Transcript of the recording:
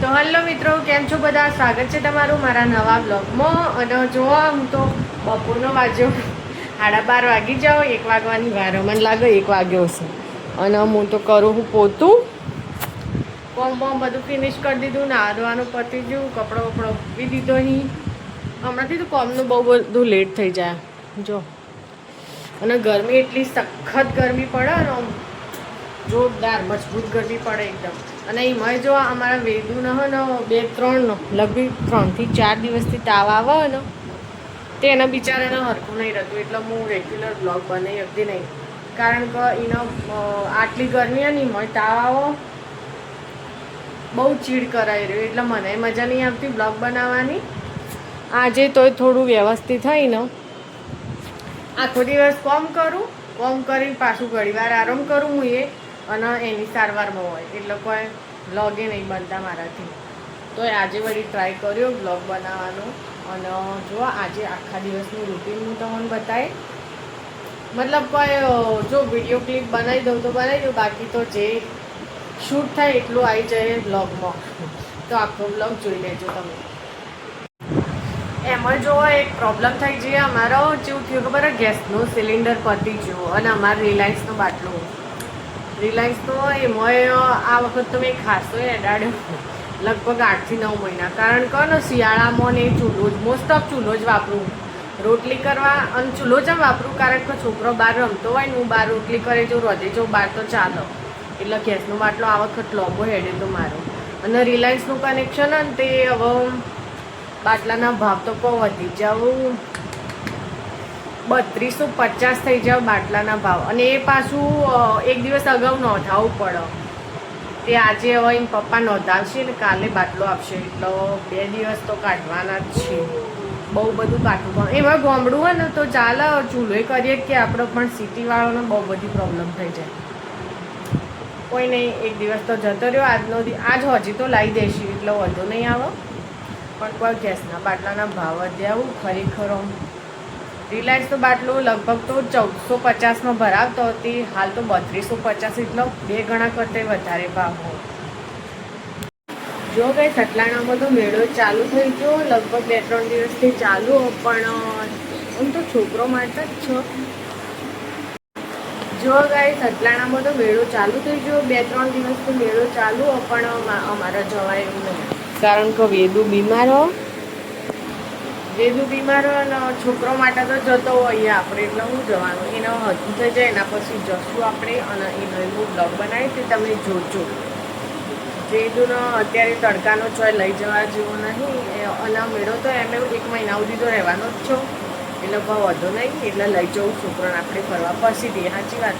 તો હલો મિત્રો, કેમ છો બધા? સ્વાગત છે તમારું મારા નવા બ્લોગમાં. અને જોવા હું તો બપોરનો વાગ્યો 12:30 વાગી જાઓ, 1 વાગવાની વાર મને લાગે 1 વાગ્યો હશે. અને હું તો કરું હું પોતું કોમ બધું ફિનિશ કરી દીધું. નાહવાનું પતી ગયું, કપડો ધોઈ દીધો. નહીં હમણાંથી તો કોમનું બહુ બધું લેટ થઈ જાય જો. અને ગરમી એટલી સખત ગરમી પડે ને, જોરદાર મજબૂત ગરમી પડે એકદમ. અને એમાં જો અમારા વેદુને હે ને 2-3 લગભગ 3 થી 4 દિવસથી તાવ આવે ને, તે એના બિચારાને હરખું નહીં રહેતું. એટલે હું રેગ્યુલર બ્લોગ બનાવી શકતી નહીં, કારણ કે એનો આટલી ગરમી નહીં હોય, તાવ આવો બહુ ચીડ કરાવી રહ્યું. એટલે મને મજા નહીં આવતી બ્લોગ બનાવવાની. આજે તોય થોડું વ્યવસ્થિત થઈને આખો દિવસ કોમ કરીને પાછું ઘડીવાર આરામ કરું હું અને એની સારવારમાં હોય, એટલે કોઈ બ્લોગે નહીં બનતા મારાથી. તો આજે વળી ટ્રાય કર્યો બ્લોગ બનાવવાનો. અને જો આજે આખા દિવસનું રૂટીન હું તમને બતાવી, મતલબ કોઈ જો વિડીયો ક્લિપ બનાવી દઉં તો બનાવી દઉં, બાકી તો જે શૂટ થાય એટલું આવી જાય બ્લોગમાં. તો આખો બ્લોગ જોઈ લેજો તમે. એમાં જો એક પ્રોબ્લેમ થઈ છે અમારો. જેવું થયું ખબર, ગેસનો સિલિન્ડર પતી ગયો અને અમારે રિલાયન્સનો બાટલો, રિલાયન્સનો એમાં આ વખત તો મેં ખાસો એડાડ્યો, લગભગ 8 થી 9 મહિના. કારણ કે ને શિયાળામાં ને ચૂલો જ મોસ્ટ ઓફ ચૂલો જ વાપરું રોટલી કરવા. અને ચૂલો જ વાપરું કારણ કે છોકરો બહાર રમતો હોય ને, હું બહાર રોટલી કરે જો રોજે જો બહાર તો ચાલો. એટલે ગેસનો બાટલો આ વખત લોબો હેડે તો મારો. અને રિલાયન્સનું કનેક્શન ને તે હવે બાટલાના ભાવ તો કહો વધી જાઉં, 3250 થઈ જાવ બાટલાના ભાવ. અને એ પાછું એક દિવસ અગાઉ નોંધાવવું પડે. તે આજે હવે એમ પપ્પા નોંધાવશે ને કાલે બાટલો આપશે, એટલે 2 દિવસ તો કાઢવાના જ છે. બહુ બધું કાઢવું પણ એમાં ગામડું હોય ને તો ચાલે, ચૂલો કરીએ કે આપણે, પણ સિટીવાળાને બહુ બધી પ્રોબ્લેમ થઈ જાય. કોઈ નહીં, એક દિવસ તો જતો રહ્યો. આજ હજી તો લાવી દઈશું એટલે વધુ નહીં આવે. પણ કોઈ ગેસના બાટલાના ભાવ વધ્યા ખરેખર. રિલાયન્સનો બાટલો લગભગ તો 1450માં ભરાવતો હતી, હાલ તો 3250, એટલે 2 ગણા કરતાં વધારે ભાવ હોય. જો કંઈ સટલાણામાં તો મેળો ચાલુ થઈ ગયો, લગભગ 2-3 દિવસથી ચાલુ. પણ આમ તો છોકરો માટે જ છો. જો ગાય સટલાણામાં તો મેળો ચાલુ થઈ ગયો, 2-3 દિવસથી મેળો ચાલુ. પણ અમારા જવાય એવું નહીં, કારણ કે વેદુ બીમાર અને છોકરો માટે તો જતો હોઈએ આપણે, એટલે હું જવાનું. એને હજુ થઈ જાય એના પછી જશું આપણે. અને એનો એવું બ્લોગ બનાવી તે તમે જોજો. વેદુનો અત્યારે તડકાનો ચોય લઈ જવા જેવો નહીં. અને મેળો તો એમ 1 મહિના સુધી તો રહેવાનો જ છો, એટલે બહુ વધુ નહીં. એટલે લઈ જવું છોકરાને આપણે ફરવા પછીથી. સાચી વાત.